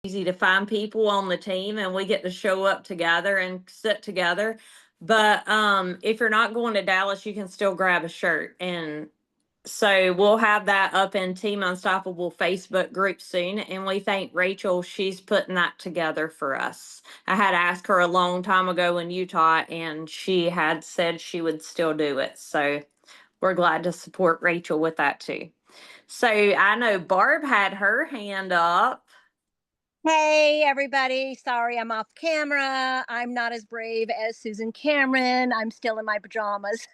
easy to find people on the team and we get to show up together and sit together. But if you're not going to Dallas, you can still grab a shirt. And so we'll have that up in Team Unstoppable Facebook group soon. And we thank Rachel. She's putting that together for us. I had asked her a long time ago in Utah, and she had said she would still do it. So we're glad to support Rachel with that too. So I know Barb had her hand up. Hey, everybody. Sorry, I'm off camera. I'm not as brave as Susan Cameron. I'm still in my pajamas.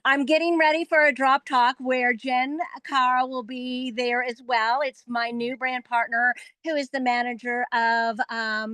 I'm getting ready for a drop talk where Jen Cara will be there as well. It's my new brand partner who is the manager of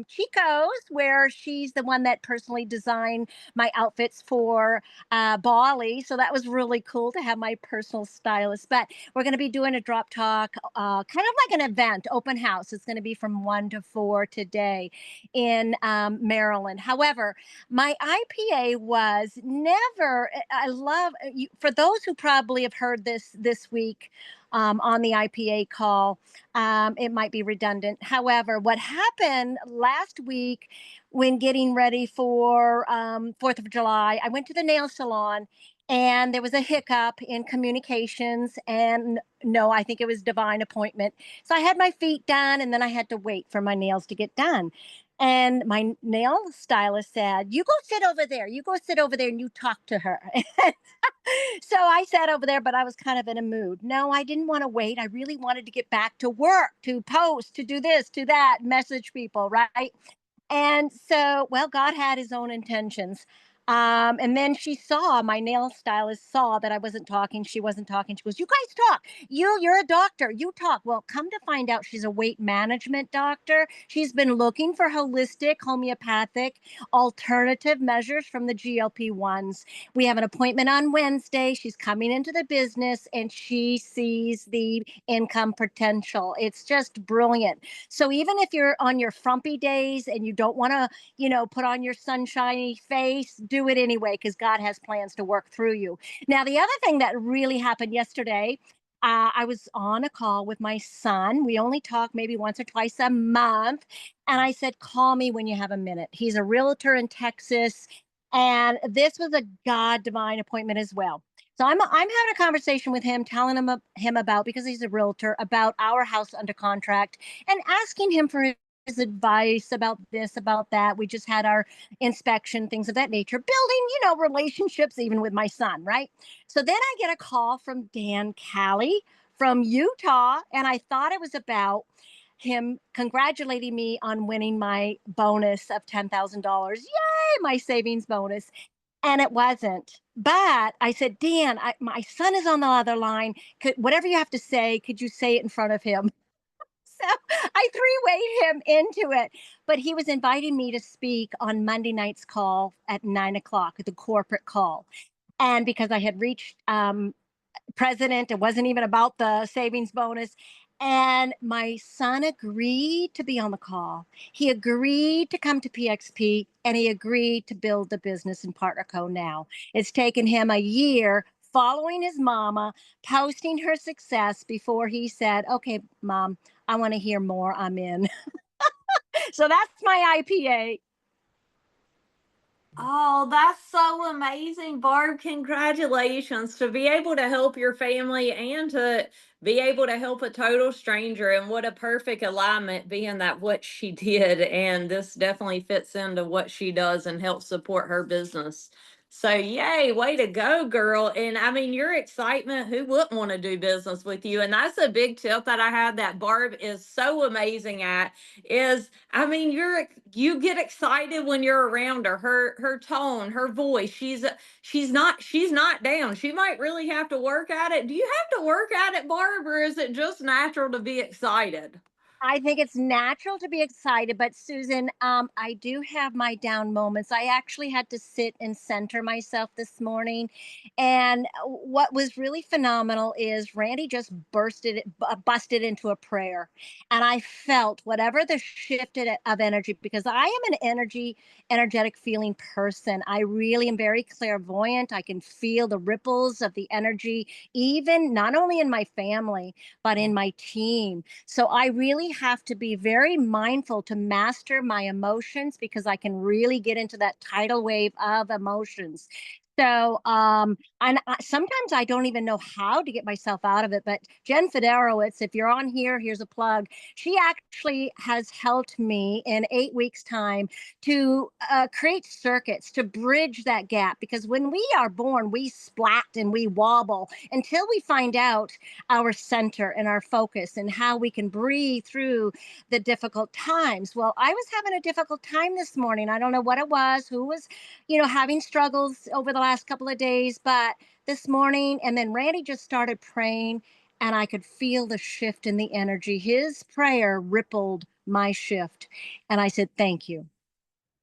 Chico's, where she's the one that personally designed my outfits for Bali. So that was really cool to have my personal stylist. But we're going to be doing a drop talk, kind of like an event, open house. It's going to be from 1 to 4 today in Maryland. However, my IPA was never, I love, for those who probably have heard this week on the IPA call, it might be redundant. However, what happened last week when getting ready for 4th of July, I went to the nail salon and there was a hiccup in communications. And no, I think it was divine appointment. So I had my feet done and then I had to wait for my nails to get done. And my nail stylist said, "You go sit over there. You go sit over there and you talk to her." So I sat over there, but I was kind of in a mood. No, I didn't want to wait. I really wanted to get back to work, to post, to do this, to that, message people, right? And so, well, God had his own intentions. And then she saw, my nail stylist saw that I wasn't talking. She wasn't talking. She goes, "You guys talk. You're a doctor. You talk." Well, come to find out, she's a weight management doctor. She's been looking for holistic, homeopathic, alternative measures from the GLP-1s. We have an appointment on Wednesday. She's coming into the business and she sees the income potential. It's just brilliant. So even if you're on your frumpy days and you don't want to, put on your sunshiny face, do it anyway, because God has plans to work through you. Now, the other thing that really happened yesterday, I was on a call with my son. We only talk maybe once or twice a month. And I said, "Call me when you have a minute." He's a realtor in Texas. And this was a God divine appointment as well. So I'm having a conversation with him, telling him about, because he's a realtor, about our house under contract, and asking him for his advice about this, about that. We just had our inspection, things of that nature, building, relationships even with my son, right? So then I get a call from Dan Callie from Utah, and I thought it was about him congratulating me on winning my bonus of $10,000. Yay, my savings bonus. And it wasn't. But I said, "Dan, my son is on the other line. Whatever you have to say, could you say it in front of him?" So I three-wayed him into it. But he was inviting me to speak on Monday night's call at 9 o'clock, the corporate call. And because I had reached president, it wasn't even about the savings bonus. And my son agreed to be on the call. He agreed to come to PXP and he agreed to build the business in Partner Co. Now. It's taken him a year following his mama, posting her success before he said, "Okay, mom, I want to hear more. I'm in." So that's my IPA. Oh, that's so amazing, Barb. Congratulations to be able to help your family and to be able to help a total stranger. And what a perfect alignment, being that what she did. And this definitely fits into what she does and helps support her business. So, yay, way to go, girl. And I mean, your excitement, who wouldn't want to do business with you? And that's a big tip that I had that Barb is so amazing at is I mean, you get excited when you're around her. Her tone, her voice. She's not down. She might really have to work at it. Do you have to work at it, Barb, or is it just natural to be excited? I think it's natural to be excited, but Susan, I do have my down moments. I actually had to sit and center myself this morning. And what was really phenomenal is Randy just busted into a prayer. And I felt whatever the shift of energy, because I am an energetic feeling person. I really am very clairvoyant. I can feel the ripples of the energy, even not only in my family, but in my team. So I really have to be very mindful to master my emotions because I can really get into that tidal wave of emotions. So, sometimes I don't even know how to get myself out of it. But Jen Fiderowitz, if you're on here, here's a plug. She actually has helped me in 8 weeks' time to create circuits to bridge that gap. Because when we are born, we splat and we wobble until we find out our center and our focus and how we can breathe through the difficult times. Well, I was having a difficult time this morning. I don't know what it was, who was, having struggles over the last couple of days, but this morning, and then Randy just started praying, and I could feel the shift in the energy. His prayer rippled my shift, and I said, "Thank you."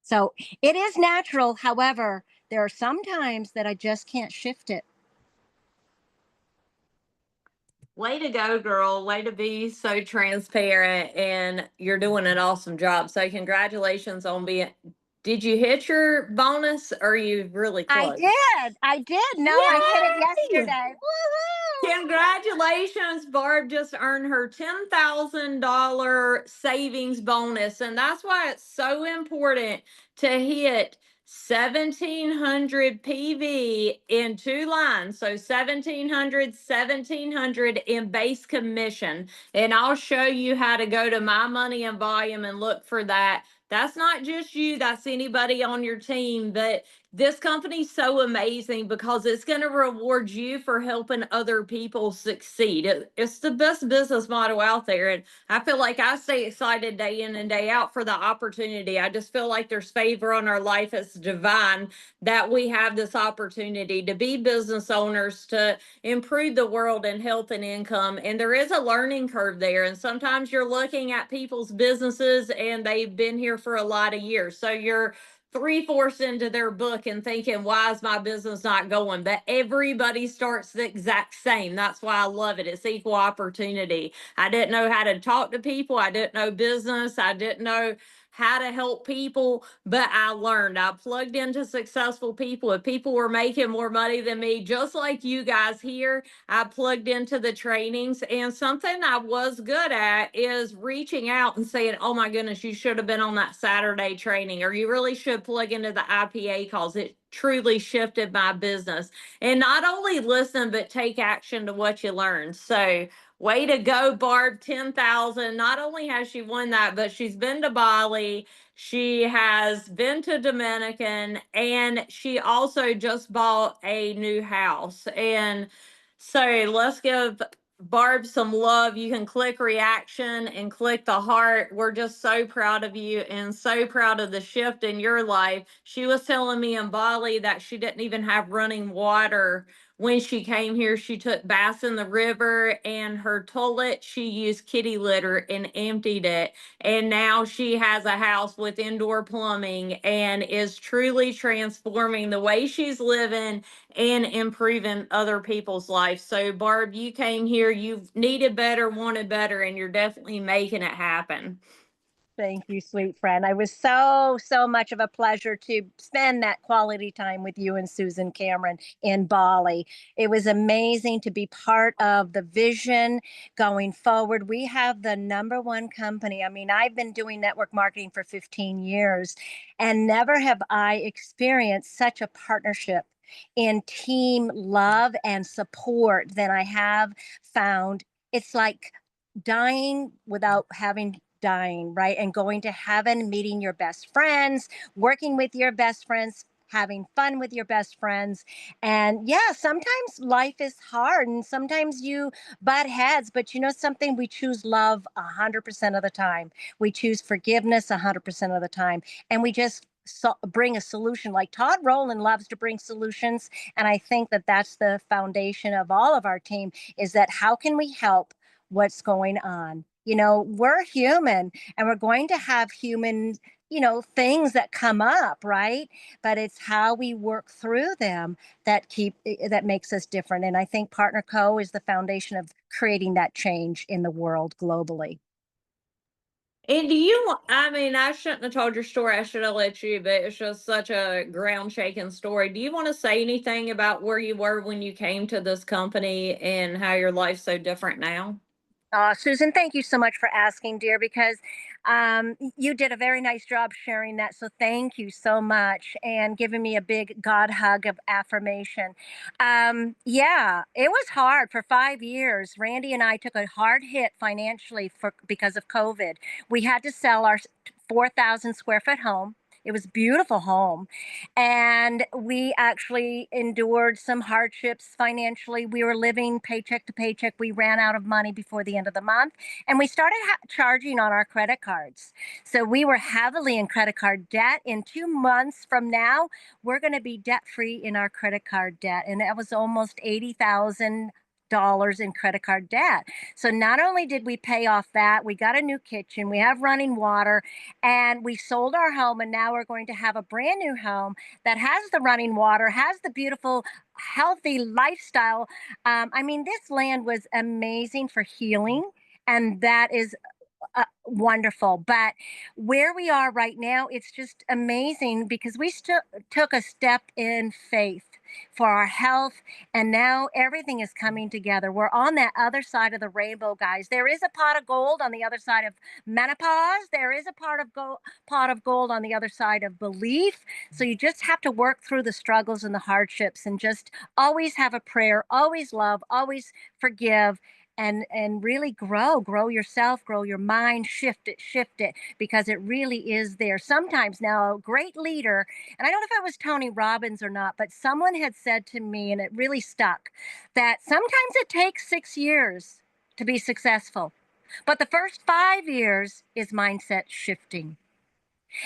So it is natural. However, there are some times that I just can't shift it. Way to go, girl. Way to be so transparent, and you're doing an awesome job. So congratulations on being, did you hit your bonus or are you really I close? did. I did. No, I hit it Yay! yesterday. Woohoo! Congratulations, Barb just earned her $10,000 savings bonus. And that's why it's so important to hit 1700 PV in 2 lines. So 1700 in base commission. And I'll show you how to go to My Money and Volume and look for that. That's not just you, that's anybody on your team. But this company's so amazing because it's going to reward you for helping other people succeed. It's the best business model out there. And I feel like I stay excited day in and day out for the opportunity. I just feel like there's favor on our life. It's divine that we have this opportunity to be business owners, to improve the world in health and income. And there is a learning curve there. And sometimes you're looking at people's businesses and they've been here for a lot of years. So you're three-fourths into their book and thinking, why is my business not going? But everybody starts the exact same. That's why I love it. It's equal opportunity. I didn't know how to talk to people. I didn't know business. I didn't know how to help people, but I learned. I plugged into successful people. If people were making more money than me, just like you guys here, I plugged into the trainings. And something I was good at is reaching out and saying, oh my goodness, you should have been on that Saturday training, or you really should plug into the IPA calls. It truly shifted my business. And not only listen, but take action to what you learn. So way to go, Barb. 10,000. Not only has she won that, but she's been to Bali. She has been to Dominican, and she also just bought a new house. And so let's give Barb some love. You can click reaction and click the heart. We're just so proud of you and so proud of the shift in your life. She was telling me in Bali that she didn't even have running water when she came here. She took baths in the river, and her toilet, she used kitty litter and emptied it. And now she has a house with indoor plumbing and is truly transforming the way she's living and improving other people's lives. So, Barb, you came here, you've needed better, wanted better, and you're definitely making it happen. Thank you, sweet friend. I was so much of a pleasure to spend that quality time with you and Susan Cameron in Bali. It was amazing to be part of the vision going forward. We have the number one company. I mean, I've been doing network marketing for 15 years, and never have I experienced such a partnership in team love and support than I have found. It's like dying without having dying, right? And going to heaven, meeting your best friends, working with your best friends, having fun with your best friends. And yeah, sometimes life is hard and sometimes you butt heads, but you know something? We choose love 100% of the time. We choose forgiveness 100% of the time. And we just bring a solution. Like Todd Rowland loves to bring solutions. And I think that that's the foundation of all of our team, is that how can we help what's going on? We're human and we're going to have human, things that come up, right? But it's how we work through them that makes us different. And I think Partner Co is the foundation of creating that change in the world globally. And do you, I mean, I shouldn't have told your story. I should have let you, but it's just such a ground shaking story. Do you want to say anything about where you were when you came to this company and how your life's so different now? Susan, thank you so much for asking, dear, because you did a very nice job sharing that. So thank you so much and giving me a big God hug of affirmation. Yeah, it was hard for 5 years. Randy and I took a hard hit financially because of COVID. We had to sell our 4,000 square foot home. It was a beautiful home. And we actually endured some hardships financially. We were living paycheck to paycheck. We ran out of money before the end of the month, and we started charging on our credit cards. So we were heavily in credit card debt. In 2 months from now, we're going to be debt free in our credit card debt. And that was almost $80,000 in credit card debt. So not only did we pay off that, we got a new kitchen, we have running water, and we sold our home, and now we're going to have a brand new home that has the running water, has the beautiful, healthy lifestyle. I mean, this land was amazing for healing, and that is wonderful. But where we are right now, it's just amazing because we still took a step in faith for our health, and now everything is coming together. We're on that other side of the rainbow, guys. There is a pot of gold on the other side of menopause. There is a pot of gold on the other side of belief. So you just have to work through the struggles and the hardships, and just always have a prayer, always love, always forgive, and really grow yourself, grow your mind, shift it, because it really is there. Sometimes, now, a great leader, and I don't know if it was Tony Robbins or not, but someone had said to me, and it really stuck, that sometimes it takes 6 years to be successful, but the first 5 years is mindset shifting.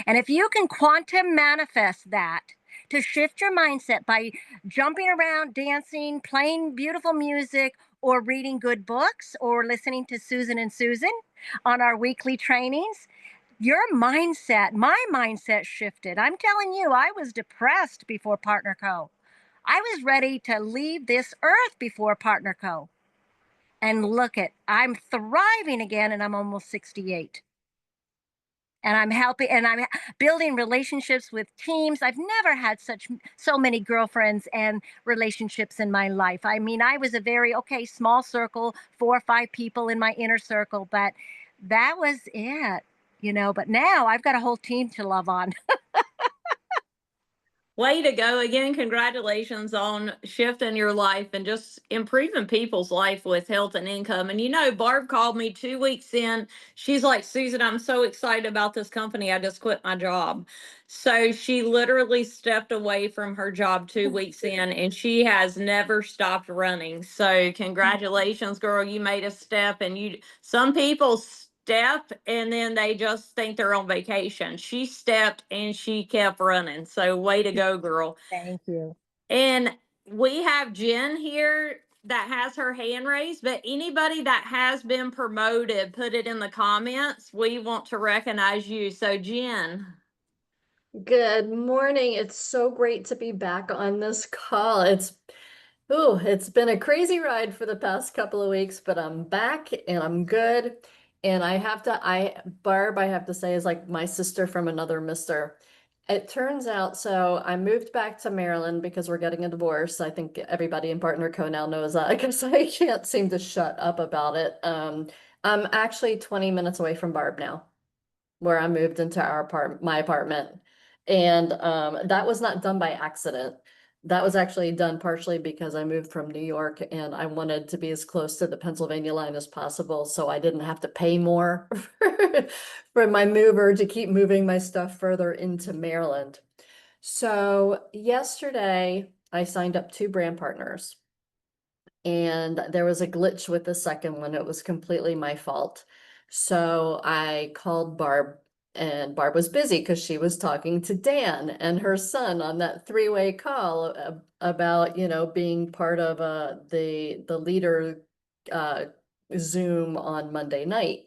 And if you can quantum manifest that, to shift your mindset by jumping around, dancing, playing beautiful music, or reading good books, or listening to Susan and Susan on our weekly trainings, your mindset, my mindset shifted. I'm telling you, I was depressed before Partner Co. I was ready to leave this earth before Partner Co. And look at, I'm thriving again, and I'm almost 68, and I'm helping, and I'm building relationships with teams. I've never had so many girlfriends and relationships in my life. I mean, I was a very okay small circle, 4 or 5 people in my inner circle, but that was it. But now I've got a whole team to love on. Way to go again. Congratulations on shifting your life and just improving people's life with health and income. And Barb called me 2 weeks in. She's like, Susan, I'm so excited about this company. I just quit my job. So she literally stepped away from her job 2 weeks in, and she has never stopped running. So congratulations, girl. You made a step, and some people step and then they just think they're on vacation. She stepped and she kept running. So way to go, girl. Thank you. And we have Jen here that has her hand raised, but anybody that has been promoted, put it in the comments. We want to recognize you. So Jen. Good morning. It's so great to be back on this call. It's been a crazy ride for the past couple of weeks, but I'm back and I'm good. And Barb, I have to say, is like my sister from another mister. It turns out, so I moved back to Maryland because we're getting a divorce. I think everybody in Partner Co now knows that because I can't seem to shut up about it. I'm actually 20 minutes away from Barb now, where I moved into my apartment. And that was not done by accident. That was actually done partially because I moved from New York and I wanted to be as close to the Pennsylvania line as possible, so I didn't have to pay more for my mover to keep moving my stuff further into Maryland. So yesterday I signed up 2 brand partners, and there was a glitch with the second one. It was completely my fault. So I called Barb, and Barb was busy because she was talking to Dan and her son on that 3-way call about, being part of the leader Zoom on Monday night.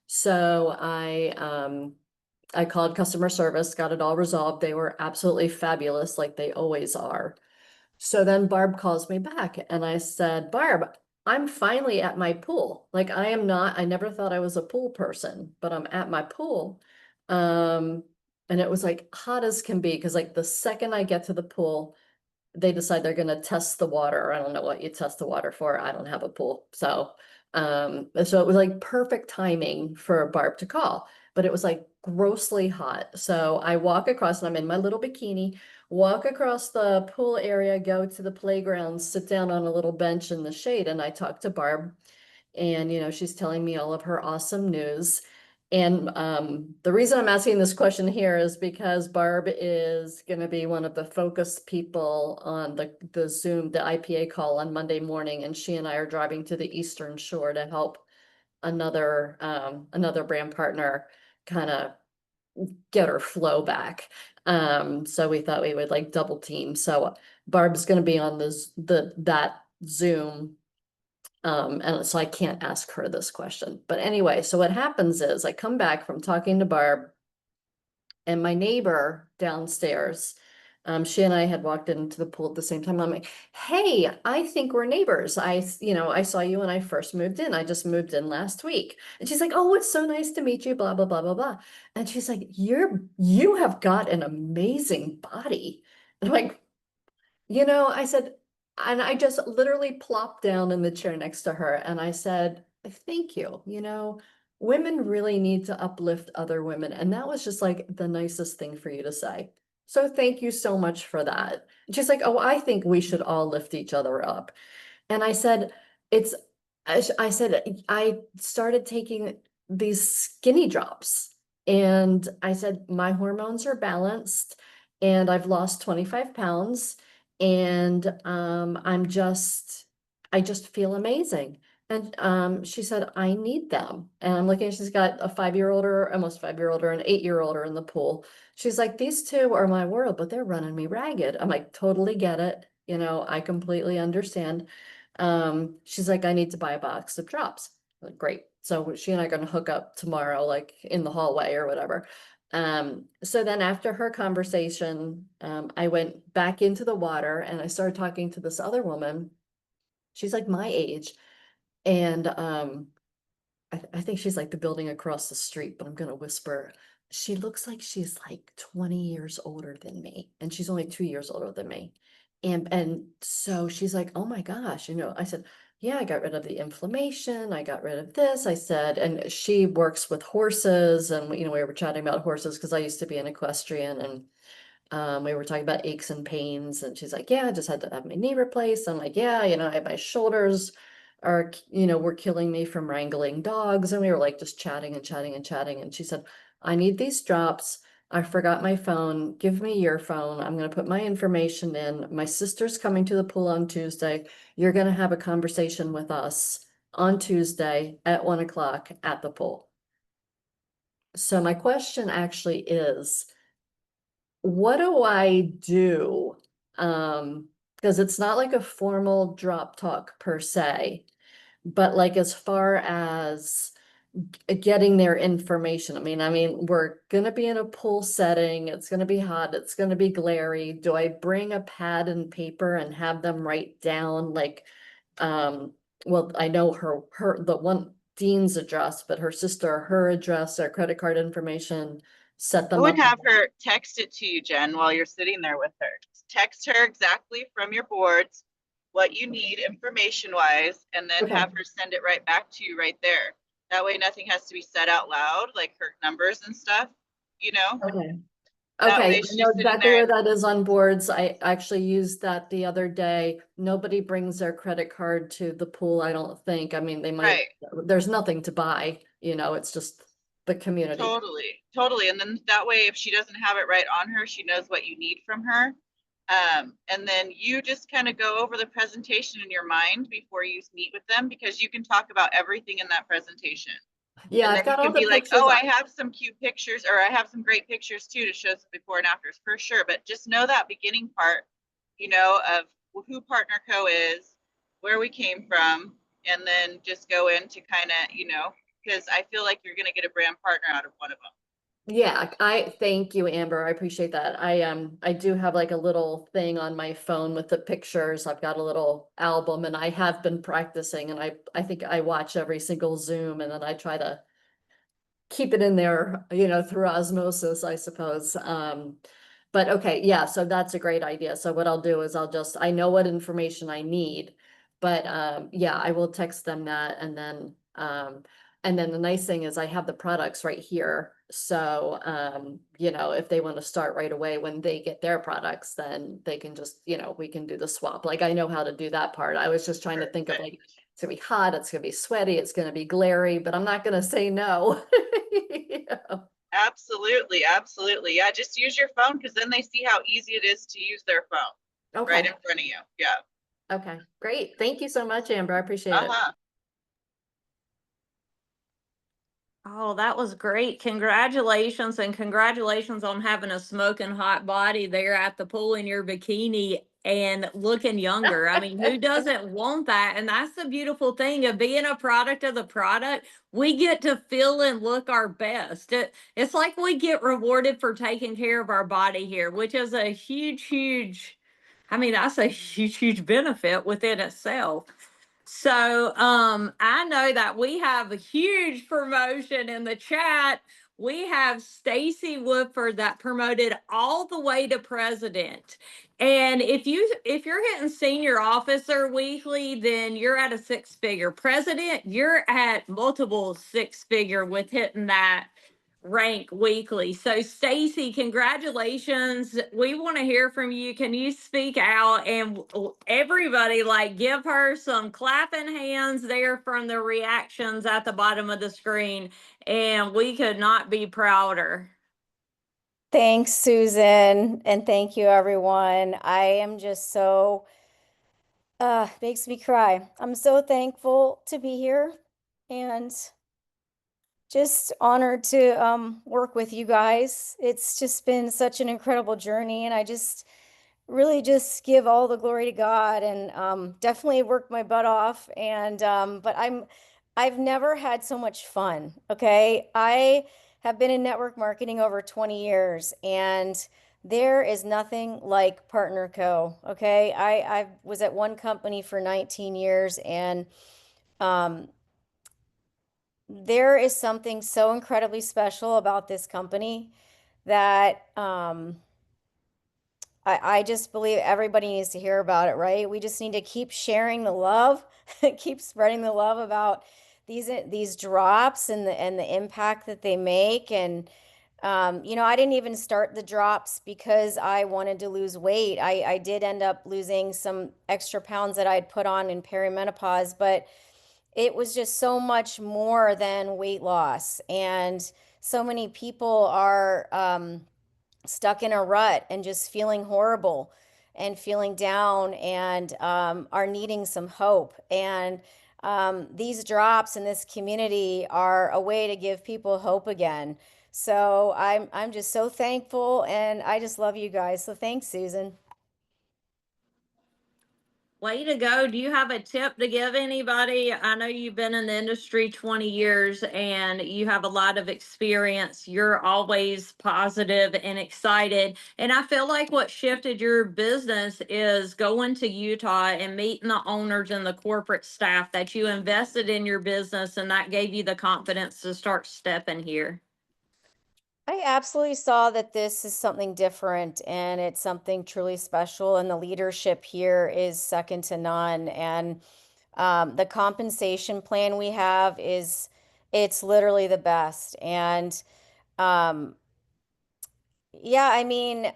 So I called customer service, got it all resolved. They were absolutely fabulous, like they always are. So then Barb calls me back and I said, Barb, I'm finally at my pool. Like I never thought I was a pool person, but I'm at my pool. And it was like hot as can be, because like the second I get to the pool, they decide they're going to test the water. I don't know what you test the water for. I don't have a pool. So So it was like perfect timing for Barb to call, but it was like grossly hot. So I walk across and I'm in my little bikini, walk across the pool area, go to the playground, sit down on a little bench in the shade, and I talk to Barb. And, she's telling me all of her awesome news. And the reason I'm asking this question here is because Barb is going to be one of the focus people on the Zoom, the IPA call on Monday morning. And she and I are driving to the Eastern Shore to help another brand partner kind of get her flow back. So we thought we would like double team. So Barb's going to be on that Zoom. And so I can't ask her this question. But anyway, so what happens is I come back from talking to Barb, and my neighbor downstairs, she and I had walked into the pool at the same time. I'm like, hey, I think we're neighbors. I saw you when I first moved in. I just moved in last week. And she's like, oh, it's so nice to meet you, blah, blah, blah, blah, blah. And she's like, you have got an amazing body. And I'm like, I said, and I just literally plopped down in the chair next to her and I said, thank you. Women really need to uplift other women. And that was just like the nicest thing for you to say. So thank you so much for that. She's like, oh, I think we should all lift each other up. And I said, I said, I started taking these skinny drops. And I said, my hormones are balanced and I've lost 25 pounds. And I just feel amazing. And she said, I need them. And I'm looking, she's got a 5-year-old or almost 5-year-old or an 8-year-old in the pool. She's like, these two are my world, but they're running me ragged. I'm like, totally get it. I completely understand. She's like, I need to buy a box of drops. I'm like, great. So she and I are going to hook up tomorrow, like in the hallway or whatever. So then after her conversation, I went back into the water and I started talking to this other woman. She's like my age. And I think she's like the building across the street, but I'm going to whisper. She looks like she's like 20 years older than me, and she's only 2 years older than me. And so she's like, oh my gosh, I said, yeah, I got rid of the inflammation. I got rid of this. I said, and she works with horses, and we were chatting about horses because I used to be an equestrian, and we were talking about aches and pains, and she's like, yeah, I just had to have my knee replaced. I'm like, yeah, I have my shoulders were killing me from wrangling dogs. And we were like just chatting and chatting and chatting. And she said, I need these drops. I forgot my phone. Give me your phone. I'm going to put my information in. My sister's coming to the pool on Tuesday. You're going to have a conversation with us on Tuesday at 1 o'clock at the pool. So my question actually is, what do I do? Because it's not like a formal drop talk per se, but like as far as getting their information. I mean, we're gonna be in a pool setting. It's gonna be hot. It's gonna be glary. Do I bring a pad and paper and have them write down like, well, I know the one Dean's address, but her sister, her address, her credit card information, set I them would up. have her text it to you, Jen, while you're sitting there with her. Text her exactly from your boards what you need information wise, and then Okay. have her send it right back to you right there. That way nothing has to be said out loud, like her numbers and stuff, Okay. That Okay, way I she's know sitting exactly there. where that is on boards. I actually used that the other day. Nobody brings their credit card to the pool, I don't think. I mean, they might, there's nothing to buy, it's just the community. Totally. And then that way, if she doesn't have it right on her, she knows what you need from her. And then you just kind of go over the presentation in your mind before you meet with them, because you can talk about everything in that presentation. Yeah, And I've then got you all can the be like, pictures. oh, I have some cute pictures, or I have some great pictures too to show some before and afters, for sure. But just know that beginning part, of who Partner Co is, where we came from, and then just go into kind of, because I feel like you're going to get a brand partner out of one of them. Yeah, I thank you, Amber. I appreciate that. I do have like a little thing on my phone with the pictures. I've got a little album, and I have been practicing, and I think I watch every single Zoom, and then I try to keep it in there, through osmosis, I suppose. But okay, yeah, so that's a great idea. So what I'll do is I know what information I need. But yeah, I will text them that, and then the nice thing is I have the products right here. So you know, if they want to start right away when they get their products, then they can just, you know, we can do the swap. Like I know how to do that part. I was just trying to think of like, it's gonna be hot, it's gonna be sweaty, it's gonna be glary, but I'm not gonna say no. You know? Absolutely, absolutely. Yeah, just use your phone because then they see how easy it is to use their phone right Okay, in front of you. Yeah. okay, great. Thank you so much, Amber. I appreciate it. Uh-huh. Oh, that was great. Congratulations, and congratulations on having a smoking hot body there at the pool in your bikini and looking younger. I mean, who doesn't want that? And that's the beautiful thing of being a product of the product. We get to feel and look our best. It's like we get rewarded for taking care of our body here, which is a huge, huge, I mean, that's a huge, huge benefit within itself. So I know that we have a huge promotion in the chat. We have Stacy Woodford that promoted all the way to president. And if you're hitting senior officer weekly, then you're at a six figure. President, you're at multiple six figure with hitting that rank weekly. So Stacy, congratulations. We want to hear from you. Can you speak out and everybody like give her some clapping hands there from the reactions at the bottom of the screen, and we could not be prouder. Thanks, Susan, and thank you, everyone. I am just so, makes me cry. I'm so thankful to be here and just honored to work with you guys. It's just been such an incredible journey, and I just really just give all the glory to God and definitely worked my butt off. And but I've never had so much fun. Okay, I have been in network marketing over 20 years, and there is nothing like Partner Co. Okay, I was at one company for 19 years, and um, there is something so incredibly special about this company that I just believe everybody needs to hear about it, right? We just need to keep sharing the love, keep spreading the love about these drops and the impact that they make. And you know, I didn't even start the drops because I wanted to lose weight. I did end up losing some extra pounds that I'd put on in perimenopause, but it was just so much more than weight loss. And so many people are stuck in a rut and just feeling horrible and feeling down and are needing some hope. And these drops in this community are a way to give people hope again. So I'm just so thankful, and I just love you guys. So thanks, Susan. Way to go. Do you have a tip to give anybody? I know you've been in the industry 20 years and you have a lot of experience. You're always positive and excited. And I feel like what shifted your business is going to Utah and meeting the owners and the corporate staff that you invested in your business, and that gave you the confidence to start stepping here. I absolutely saw that this is something different and it's something truly special, and the leadership here is second to none. And the compensation plan we have is it's literally the best. And um, yeah, I mean,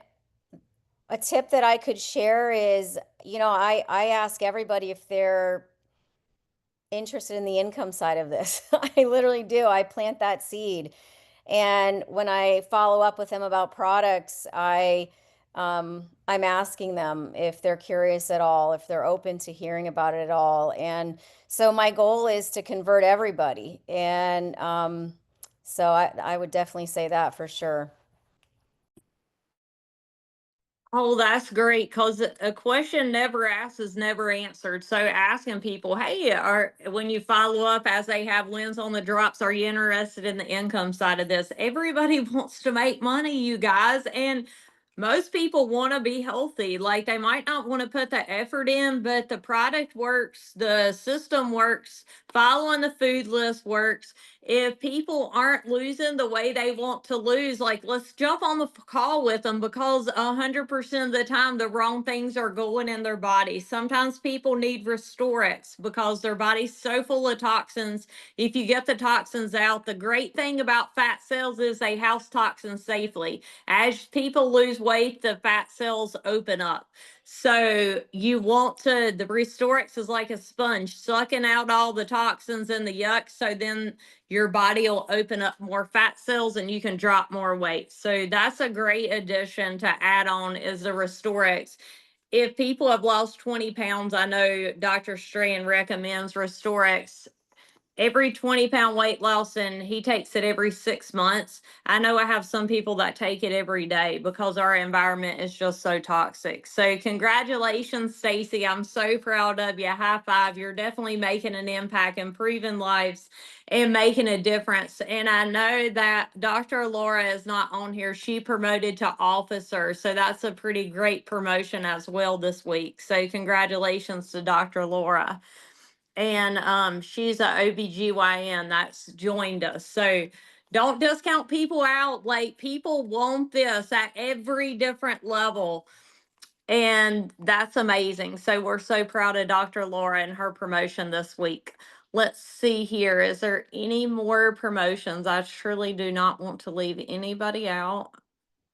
a tip that I could share is, you know, I ask everybody if they're interested in the income side of this. I literally do. I plant that seed. And when I follow up with them about products, I'm asking them if they're curious at all, if they're open to hearing about it at all. And so my goal is to convert everybody. And so I would definitely say that for sure. Oh, that's great, because a question never asked is never answered. So asking people, hey, when you follow up as they have wins on the drops, are you interested in the income side of this? Everybody wants to make money, you guys, and most people want to be healthy. Like they might not want to put the effort in, but the product works, the system works, following the food list works. if people aren't losing the way they want to lose, like let's jump on the call with them, because 100% of the time the wrong things are going in their body. Sometimes people need Restorex because their body's so full of toxins. If you get the toxins out, the great thing about fat cells is they house toxins safely. As people lose weight, the fat cells open up. So you want to, the Restorex is like a sponge sucking out all the toxins and the yuck. So then your body will open up more fat cells and you can drop more weight. So that's a great addition to add on, is the Restorex. If people have lost 20 pounds, I know Dr. Strand recommends Restorex every 20-pound weight loss, and he takes it every 6 months. I know I have some people that take it every day because our environment is just so toxic. So congratulations, Stacy. I'm so proud of you. High five. You're definitely making an impact, improving lives, and making a difference. And I know that Dr. Laura is not on here. She promoted to officer. So that's a pretty great promotion as well this week. So congratulations to Dr. Laura. And she's a OBGYN that's joined us. So don't discount people out. Like, people want this at every different level. And that's amazing. So we're so proud of Dr. Laura and her promotion this week. Let's see here. Is there any more promotions? I surely do not want to leave anybody out.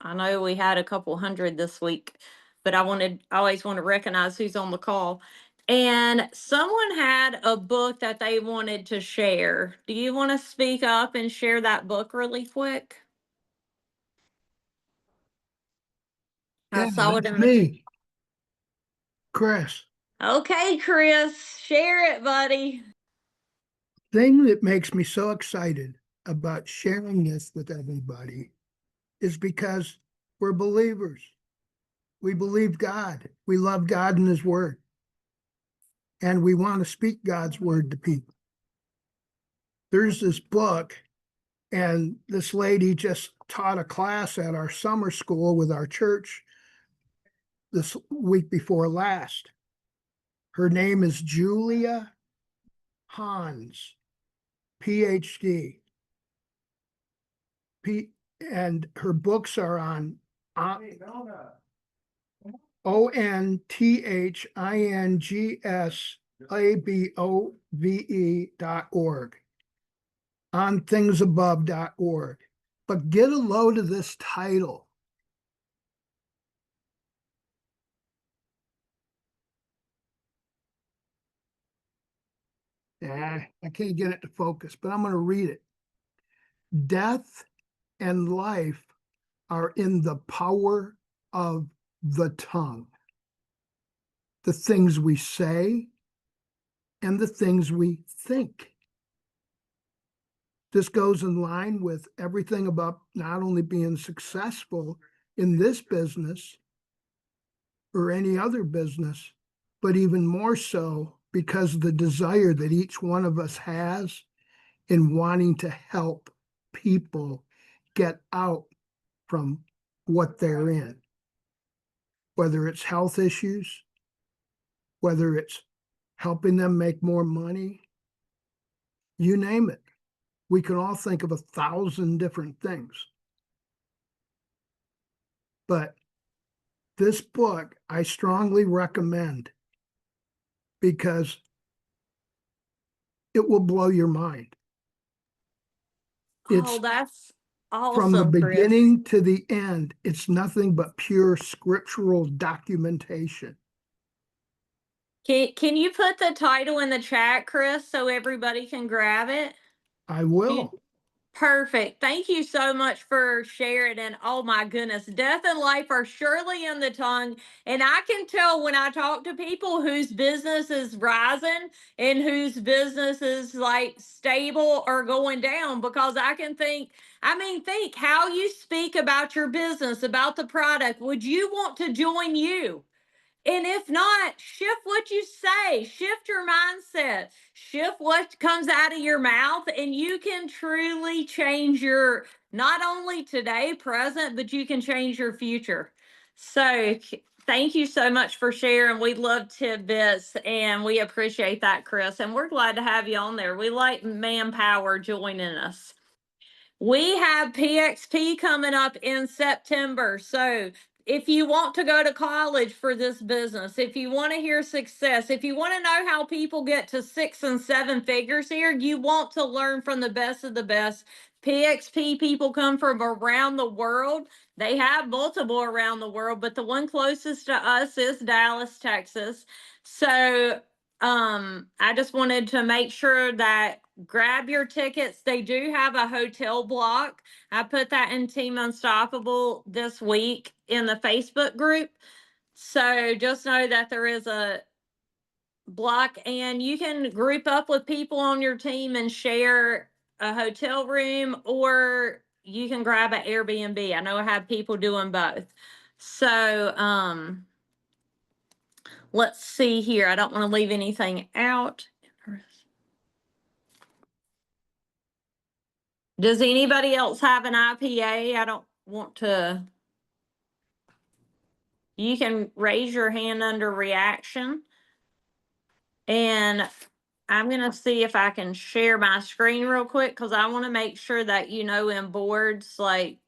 I know we had a couple hundred this week, but I always want to recognize who's on the call. And someone had a book that they wanted to share. Do you want to speak up and share that book really quick? I Yeah, saw it that's in the. me, Chris. Okay, Chris, share it, buddy. Thing that makes me so excited about sharing this with everybody is because we're believers. We believe God. We love God and His Word. And we want to speak God's Word to people. There's this book, and this lady just taught a class at our summer school with our church this week before last. Her name is Julia Hans, PhD. And her books are on ONTHINGSABOVE.org, onthingsabove.org. But get a load of this title. I can't get it to focus, but I'm going to read it. Death and life are in the power of the tongue. The things we say and the things we think. This goes in line with everything about not only being successful in this business or any other business, but even more so because of the desire that each one of us has in wanting to help people get out from what they're in, whether it's health issues, whether it's helping them make more money, you name it. We can all think of 1,000 different things. But this book, I strongly recommend because it will blow your mind. Oh, that's From the awesome, Chris. beginning to the end, it's nothing but pure scriptural documentation. Can you put the title in the chat, Chris, so everybody can grab it? I will. Perfect. Thank you so much for sharing. And oh my goodness, death and life are surely in the tongue. And I can tell when I talk to people whose business is rising and whose business is like stable or going down, because I can think how you speak about your business, about the product. Would you want to join you? And if not, shift what you say, shift your mindset, shift what comes out of your mouth, and you can truly change your not only today, present, but you can change your future. So thank you so much for sharing. We love tidbits and we appreciate that, Chris. And we're glad to have you on there. We like Manpower joining us. We have PXP coming up in September. So if you want to go to college for this business, if you want to hear success, if you want to know how people get to 6 and 7 figures here, you want to learn from the best of the best. PXP people come from around the world. They have multiple around the world, but the one closest to us is Dallas, Texas. So I just wanted to make sure that grab your tickets. They do have a hotel block. I put that in Team Unstoppable this week in the Facebook group. So just know that there is a block and you can group up with people on your team and share a hotel room, or you can grab an Airbnb. I know I have people doing both. So let's see here. I don't want to leave anything out. Does anybody else have an IPA? I don't want to. You can raise your hand under reaction. And I'm going to see if I can share my screen real quick because I want to make sure that you know in boards like.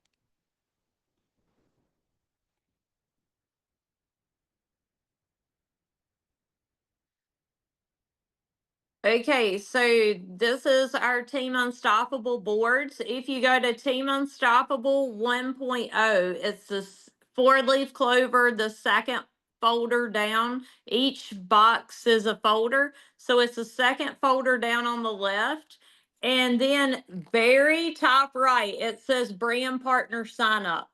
Okay, so this is our Team Unstoppable boards. If you go to Team Unstoppable 1.0, it's this 4-leaf clover, the second folder down. Each box is a folder. So it's the second folder down on the left. And then very top right, it says brand partner sign up.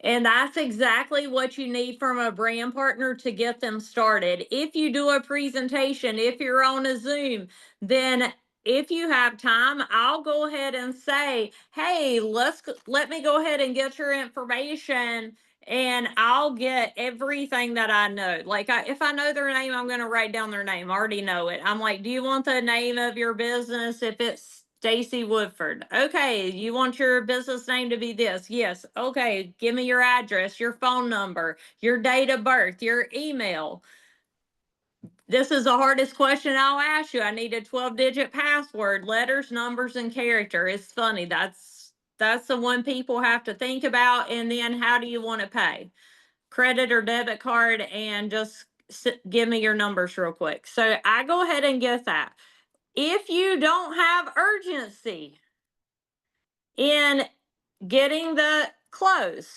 And that's exactly what you need from a brand partner to get them started. If you do a presentation, if you're on a Zoom, then if you have time, I'll go ahead and say, hey, let me go ahead and get your information and I'll get everything that I know. Like if I know their name, I'm going to write down their name. I already know it. I'm like, do you want the name of your business? If it's Stacy Woodford. Okay, you want your business name to be this? Yes. Okay, give me your address, your phone number, your date of birth, your email. This is the hardest question I'll ask you. I need a 12-digit password, letters, numbers, and character. It's funny. That's the one people have to think about. And then how do you want to pay? Credit or debit card, and just give me your numbers real quick. So I go ahead and get that. If you don't have urgency in getting the close,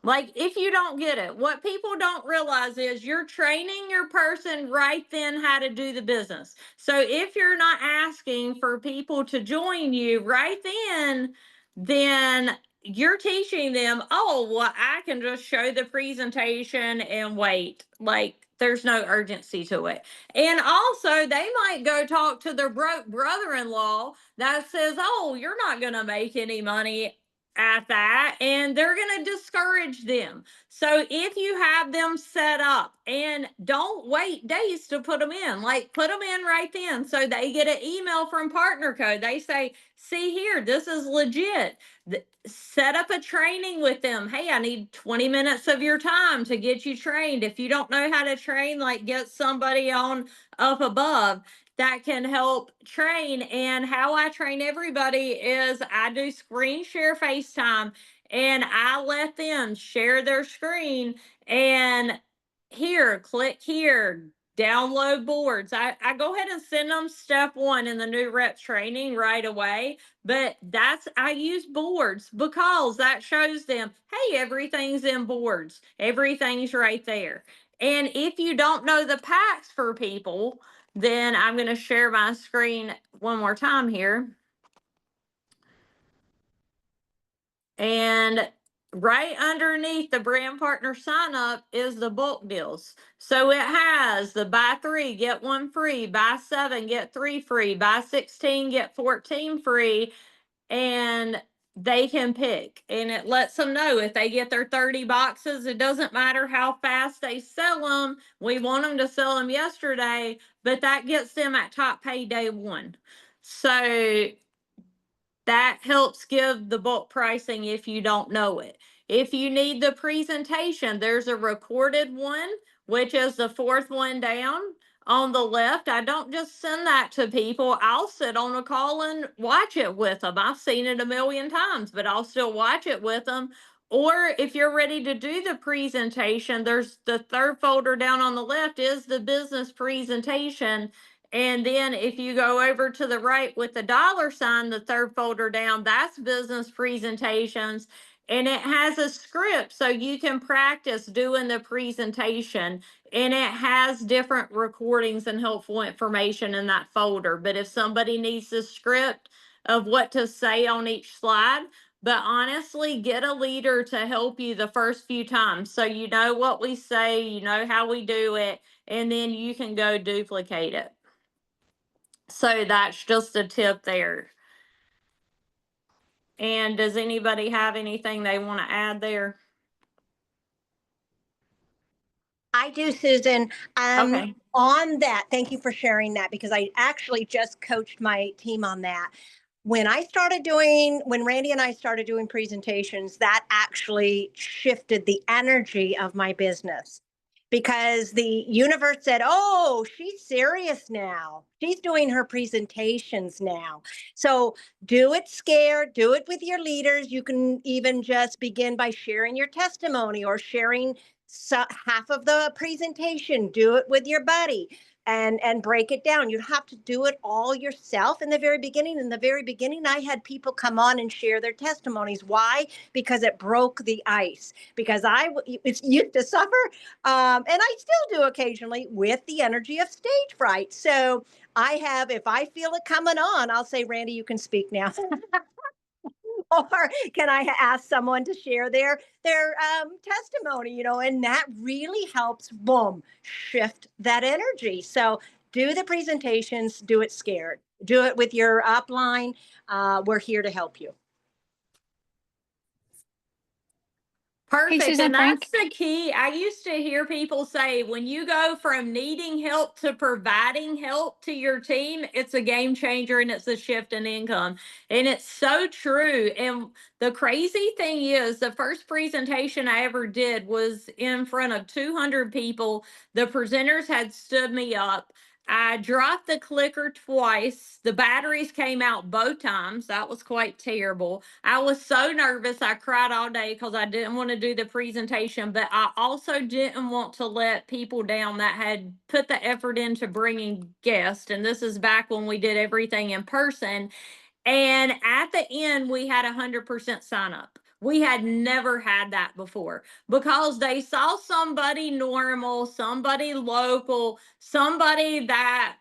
like if you don't get it, what people don't realize is you're training your person right then how to do the business. So if you're not asking for people to join you right then you're teaching them, oh, well, I can just show the presentation and wait. Like there's no urgency to it. And also they might go talk to their broke brother-in-law that says, oh, you're not going to make any money at that, and they're going to discourage them. So if you have them set up, and don't wait days to put them in, like put them in right then. So they get an email from Partner Code. They say, see here, this is legit. Set up a training with them. Hey, I need 20 minutes of your time to get you trained. If you don't know how to train, like get somebody on up above that can help train. And how I train everybody is I do screen share FaceTime and I let them share their screen and here, click here, download boards. I go ahead and send them step 1 in the new rep training right away. But I use boards because that shows them, hey, everything's in boards. Everything's right there. And if you don't know the packs for people, then I'm going to share my screen one more time here. And right underneath the brand partner sign up is the bulk deals. So it has the buy 3, get 1 free, buy 7, get 3 free, buy 16, get 14 free. And they can pick, and it lets them know if they get their 30 boxes, it doesn't matter how fast they sell them. We want them to sell them yesterday, but that gets them at top pay day 1. So that helps give the bulk pricing if you don't know it. If you need the presentation, there's a recorded one, which is the fourth one down on the left. I don't just send that to people. I'll sit on a call and watch it with them. I've seen it a million times, but I'll still watch it with them. Or if you're ready to do the presentation, there's the third folder down on the left is the business presentation. And then if you go over to the right with the $sign, the third folder down, that's business presentations. And it has a script so you can practice doing the presentation. And it has different recordings and helpful information in that folder. But if somebody needs the script of what to say on each slide, but honestly, get a leader to help you the first few times. So you know what we say, you know how we do it, and then you can go duplicate it. So that's just a tip there. And does anybody have anything they want to add there? I do, Susan. Okay. On that, thank you for sharing that because I actually just coached my team on that. When Randy and I started doing presentations, that actually shifted the energy of my business because the universe said, oh, she's serious now. She's doing her presentations now. So do it scared, do it with your leaders. You can even just begin by sharing your testimony or sharing half of the presentation. Do it with your buddy and break it down. You have to do it all yourself in the very beginning. In the very beginning, I had people come on and share their testimonies. Why? Because it broke the ice. Because it's used to suffer, and I still do occasionally with the energy of stage fright. So if I feel it coming on, I'll say, Randy, you can speak now. Or can I ask someone to share their testimony, and that really helps, boom, shift that energy. So do the presentations, do it scared, do it with your upline. We're here to help you. Perfect. Susan, And Frank. that's the key. I used to hear people say when you go from needing help to providing help to your team, it's a game changer and it's a shift in income. And it's so true. And the crazy thing is, the first presentation I ever did was in front of 200 people. The presenters had stood me up. I dropped the clicker twice. The batteries came out both times. That was quite terrible. I was so nervous. I cried all day because I didn't want to do the presentation, but I also didn't want to let people down that had put the effort into bringing guests. And this is back when we did everything in person. And at the end, we had 100% sign up. We had never had that before because they saw somebody normal, somebody local, somebody that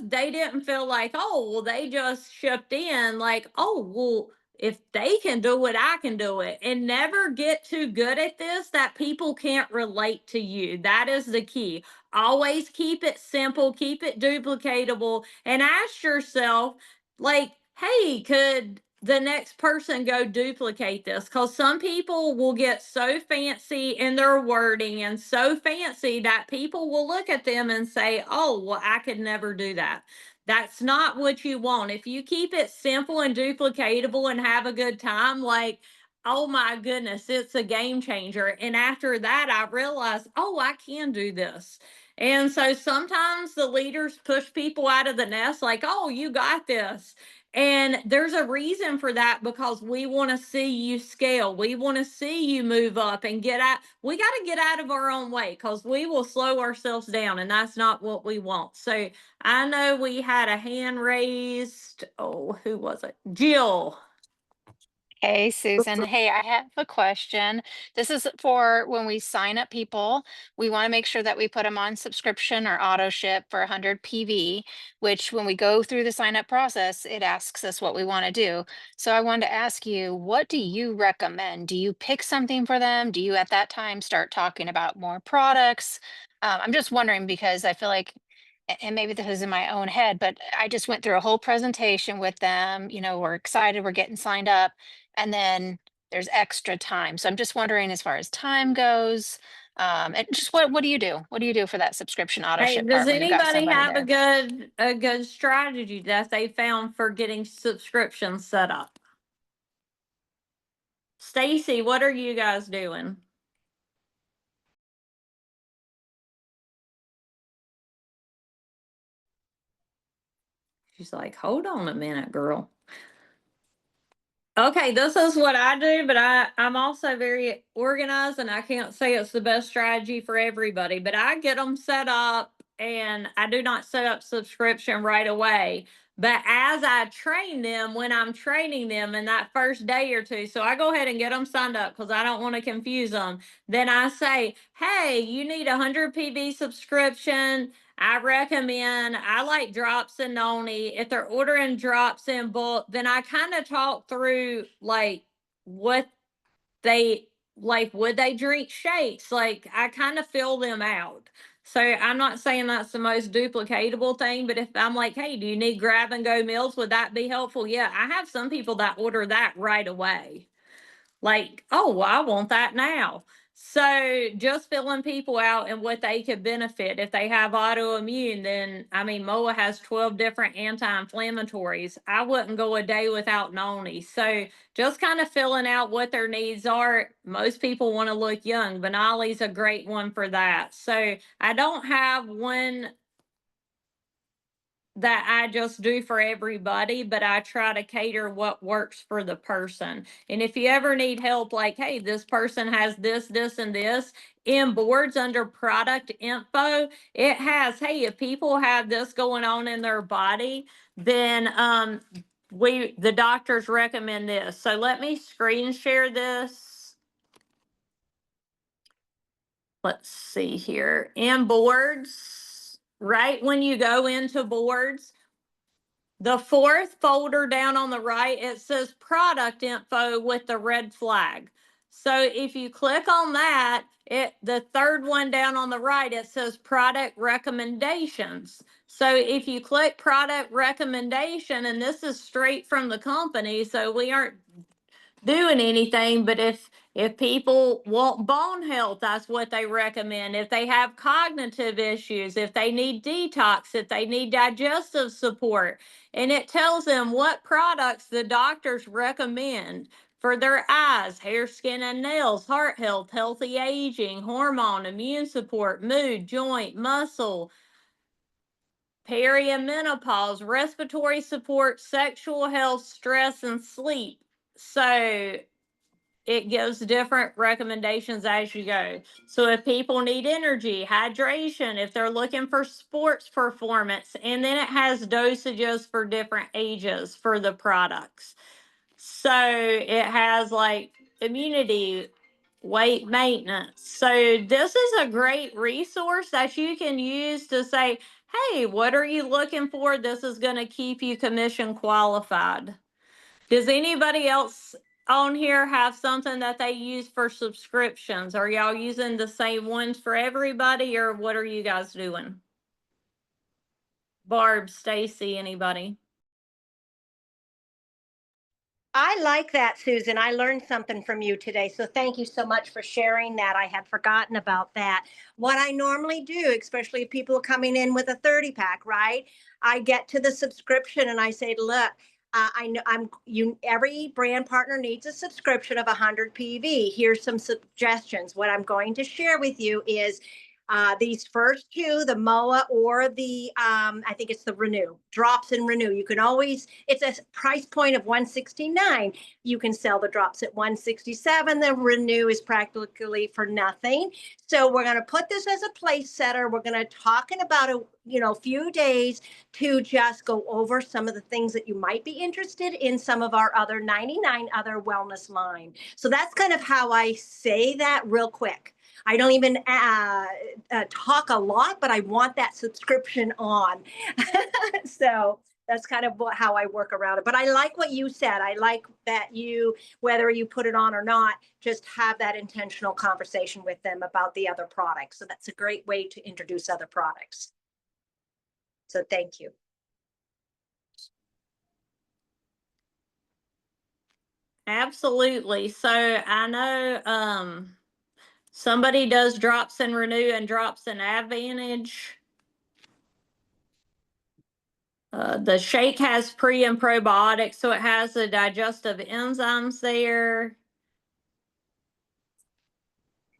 they didn't feel like, oh, well, they just shipped in. Like, oh, well, if they can do it, I can do it. And never get too good at this that people can't relate to you. That is the key. Always keep it simple, keep it duplicatable, and ask yourself, like, hey, could the next person go duplicate this? Because some people will get so fancy in their wording and so fancy that people will look at them and say, oh, well, I could never do that. That's not what you want. If you keep it simple and duplicatable and have a good time, like, oh my goodness, it's a game changer. And after that, I realized, oh, I can do this. And so sometimes the leaders push people out of the nest, like, oh, you got this. And there's a reason for that because we want to see you scale. We want to see you move up and get out. We got to get out of our own way because we will slow ourselves down, and that's not what we want. So I know we had a hand raised. Oh, who was it? Jill. Hey, Susan. Hey, I have a question. This is for when we sign up people. We want to make sure that we put them on subscription or auto ship for 100 PV, which when we go through the sign up process, it asks us what we want to do. So I wanted to ask you, what do you recommend? Do you pick something for them? Do you at that time start talking about more products? I'm just wondering because I feel like and maybe this is in my own head, but I just went through a whole presentation with them. We're excited, we're getting signed up, and then there's extra time. So I'm just wondering, as far as time goes, and just what do you do? What do you do for that subscription auto Hey, ship does part when you've got anybody somebody have there? a good strategy that they found for getting subscriptions set up? Stacy, what are you guys doing? She's like, hold on a minute, girl. Okay, this is what I do, but I'm also very organized, and I can't say it's the best strategy for everybody, but I get them set up, and I do not set up subscription right away. But as I train them, when I'm training them in that first day or two, so I go ahead and get them signed up because I don't want to confuse them. Then I say, hey, you need a 100 PV subscription. I like drops and noni. If they're ordering drops in bulk, then I kind of talk through like what they like, would they drink shakes? Like I kind of fill them out. So I'm not saying that's the most duplicatable thing, but if I'm like, hey, do you need grab and go meals? Would that be helpful? Yeah, I have some people that order that right away. Like, oh, well, I want that now. So just filling people out and what they could benefit. If they have autoimmune, then I mean, MOA has 12 different anti-inflammatories. I wouldn't go a day without Noni. So just kind of filling out what their needs are. Most people want to look young. Benali's a great one for that. So I don't have one that I just do for everybody, but I try to cater what works for the person. And if you ever need help, like, hey, this person has this, this, and this, in boards under product info, it has, hey, if people have this going on in their body, then the doctors recommend this. So let me screen share this. Let's see here. In boards, right when you go into boards, the fourth folder down on the right, it says product info with the red flag. So if you click on that, the third one down on the right, it says product recommendations. So if you click product recommendation, and this is straight from the company, so we aren't doing anything, but if people want bone health, that's what they recommend. If they have cognitive issues, if they need detox, if they need digestive support, and it tells them what products the doctors recommend for their eyes, hair, skin, and nails, heart health, healthy aging, hormone, immune support, mood, joint, muscle, perimenopause, respiratory support, sexual health, stress, and sleep. So it gives different recommendations as you go. So if people need energy, hydration, if they're looking for sports performance, and then it has dosages for different ages for the products. So it has like immunity, weight maintenance. So this is a great resource that you can use to say, hey, what are you looking for? This is going to keep you commission qualified. Does anybody else on here have something that they use for subscriptions? Are y'all using the same ones for everybody, or what are you guys doing? Barb, Stacy, anybody? I like that, Susan. I learned something from you today. So thank you so much for sharing that. I had forgotten about that. What I normally do, especially if people are coming in with a 30 pack, right? I get to the subscription and I say, look, I know every brand partner needs a subscription of 100 PV. Here's some suggestions. What I'm going to share with you is these first two, the MOA or the, I think it's the Renew, drops and Renew. You can always, it's a price point of 169. You can sell the drops at 167. The Renew is practically for nothing. So we're going to put this as a place setter. We're going to talk in about a few days to just go over some of the things that you might be interested in some of our other 99 other wellness line. So that's kind of how I say that real quick. I don't even talk a lot, but I want that subscription on. So that's kind of how I work around it. But I like what you said. I like that whether you put it on or not, just have that intentional conversation with them about the other products. So that's a great way to introduce other products. So thank you. Absolutely. So I know somebody does drops and Renew and drops and Advantage. The shake has pre and probiotics, so it has the digestive enzymes there.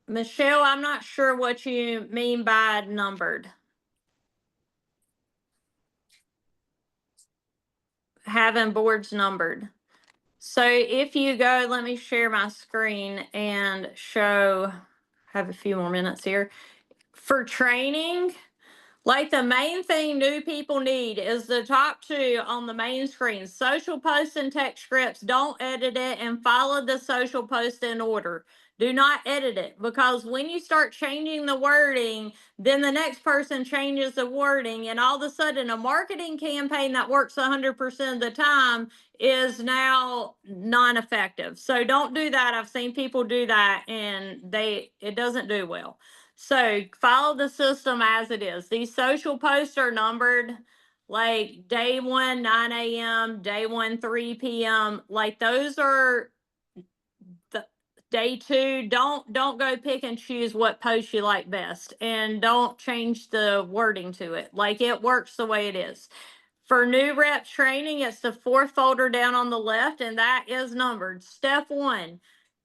Michelle, I'm not sure what you mean by numbered. Having boards numbered. So if you go, let me share my screen and show, have a few more minutes here. For training, like the main thing new people need is the top two on the main screen. Social posts and text scripts, don't edit it and follow the social post in order. Do not edit it, because when you start changing the wording, then the next person changes the wording, and all of a sudden a marketing campaign that works 100% of the time is now non-effective. So don't do that. I've seen people do that and it doesn't do well. So follow the system as it is. These social posts are numbered, like day 1, 9 a.m., day 1, 3 p.m. Like those are the day 2. Don't go pick and choose what post you like best, and don't change the wording to it. Like it works the way it is. For new rep training, it's the 4th folder down on the left, and that is numbered. Step 1,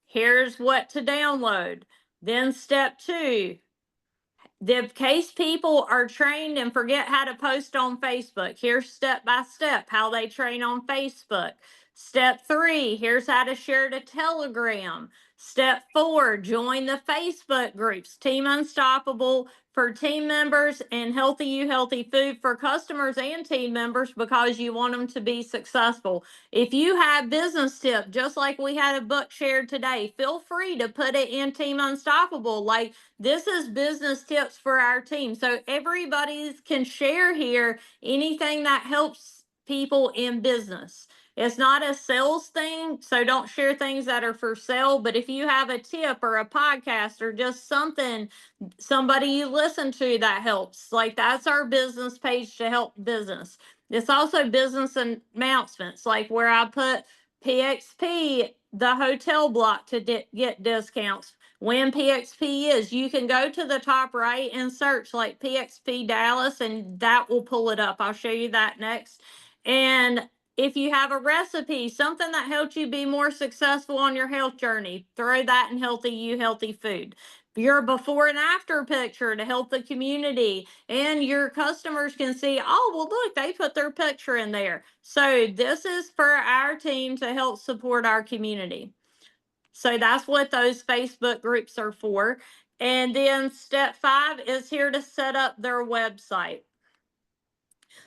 here's what to download. Then step 2, the case people are trained and forget how to post on Facebook. Here's step by step how they train on Facebook. Step 3, here's how to share to Telegram. Step 4, join the Facebook groups, Team Unstoppable for team members and Healthy You Healthy Food for customers and team members, because you want them to be successful. If you have business tip, just like we had a book shared today, feel free to put it in Team Unstoppable. Like, this is business tips for our team. So everybody can share here anything that helps people in business. It's not a sales thing, so don't share things that are for sale. But if you have a tip or a podcast or just something, somebody you listen to that helps, like that's our business page to help business. It's also business announcements, like where I put PXP, the hotel block, to get discounts. When PXP is, you can go to the top right and search like PXP Dallas, and that will pull it up. I'll show you that next. And if you have a recipe, something that helps you be more successful on your health journey, throw that in Healthy You Healthy Food. Your before and after picture to help the community, and your customers can see, oh, well, look, they put their picture in there. So this is for our team to help support our community. So that's what those Facebook groups are for. And then step 5 is here to set up their website.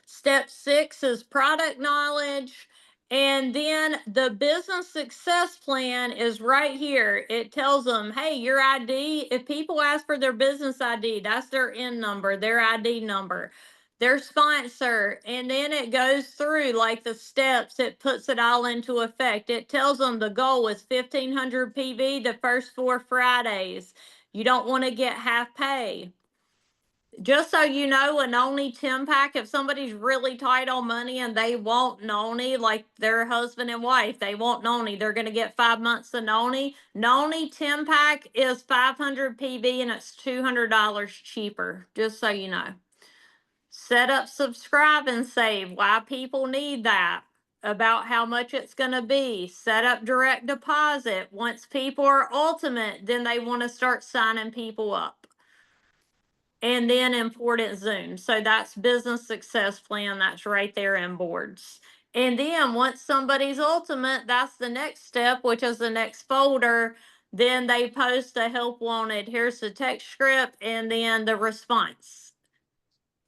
Step 6 is product knowledge. And then the business success plan is right here. It tells them, hey, your ID, if people ask for their business ID, that's their N number, their ID number, their sponsor. And then it goes through like the steps, it puts it all into effect. It tells them the goal is 1,500 PV the first 4 Fridays. You don't want to get half pay. Just so you know, a Noni 10-pack, if somebody's really tight on money and they want Noni, like their husband and wife, they want Noni, they're going to get 5 months of Noni. Noni 10-pack is 500 PV and it's $200 cheaper, just so you know. Set up, subscribe, and save. Why people need that. About how much it's going to be. Set up direct deposit. Once people are ultimate, then they want to start signing people up. And then important Zoom. So that's business success plan. That's right there in boards. And then once somebody's ultimate, that's the next step, which is the next folder. Then they post a help wanted. Here's the text script and then the response.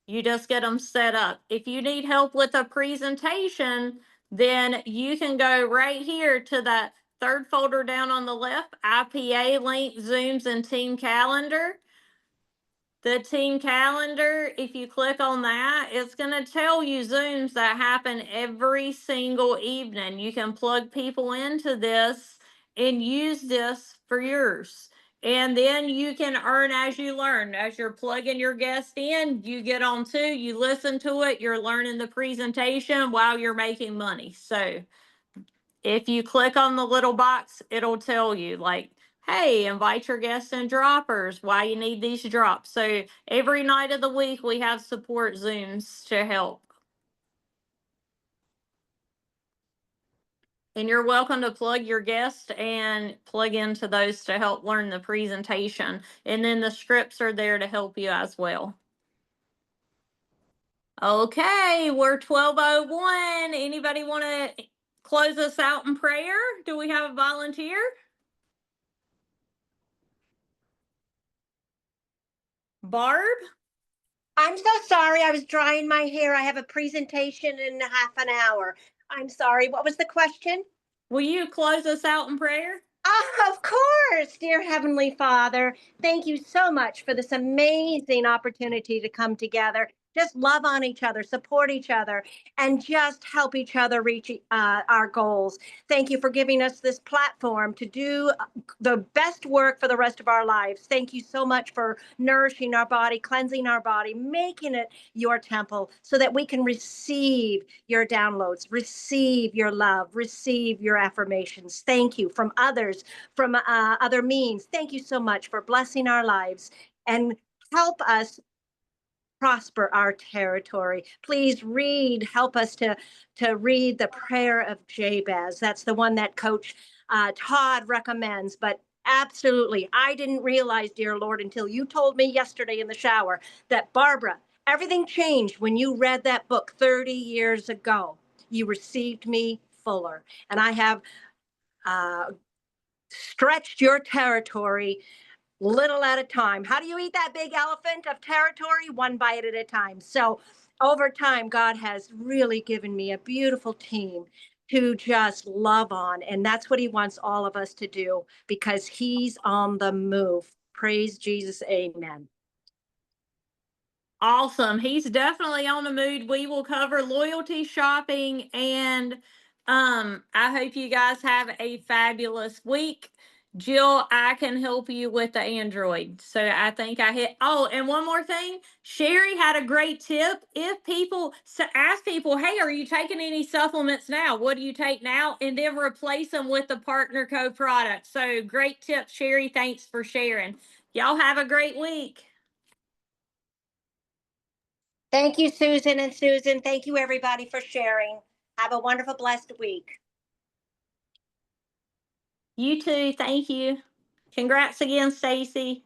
You just get them set up. If you need help with a presentation, then you can go right here to that 3rd folder down on the left, IPA link, Zooms, and team calendar. The team calendar, if you click on that, it's going to tell you Zooms that happen every single evening. You can plug people into this and use this for yours. And then you can earn as you learn. As you're plugging your guest in, you get on too, you listen to it, you're learning the presentation while you're making money. So if you click on the little box, it'll tell you like, hey, invite your guests and droppers, why you need these drops. So every night of the week, we have support Zooms to help. And you're welcome to plug your guest and plug into those to help learn the presentation. And then the scripts are there to help you as well. Okay, we're 12:01. Anybody want to close us out in prayer? Do we have a volunteer? Barb? I'm so sorry. I was drying my hair. I have a presentation in half an hour. I'm sorry. What was the question? Will you close us out in prayer? Of course, dear Heavenly Father. Thank you so much for this amazing opportunity to come together. Just love on each other, support each other, and just help each other reach our goals. Thank you for giving us this platform to do the best work for the rest of our lives. Thank you so much for nourishing our body, cleansing our body, making it your temple so that we can receive your downloads, receive your love, receive your affirmations. Thank you from others, from other means. Thank you so much for blessing our lives and help us prosper our territory. Please help us to read the prayer of Jabez. That's the one that Coach Todd recommends. But absolutely, I didn't realize, dear Lord, until you told me yesterday in the shower that, Barbara, everything changed when you read that book 30 years ago. You received me fuller, and I have stretched your territory little at a time. How do you eat that big elephant of territory? One bite at a time. So over time, God has really given me a beautiful team to just love on. And that's what he wants all of us to do because he's on the move. Praise Jesus. Amen. Awesome. He's definitely on the mood. We will cover loyalty shopping and I hope you guys have a fabulous week. Jill, I can help you with the Android. So I think I hit. Oh, and one more thing. Sherry had a great tip. If people ask people, hey, are you taking any supplements now? What do you take now? And then replace them with the Partner Co product. So great tip, Sherry. Thanks for sharing. Y'all have a great week. Thank you, Susan and Susan. Thank you, everybody, for sharing. Have a wonderful, blessed week. You too. Thank you. Congrats again, Stacy.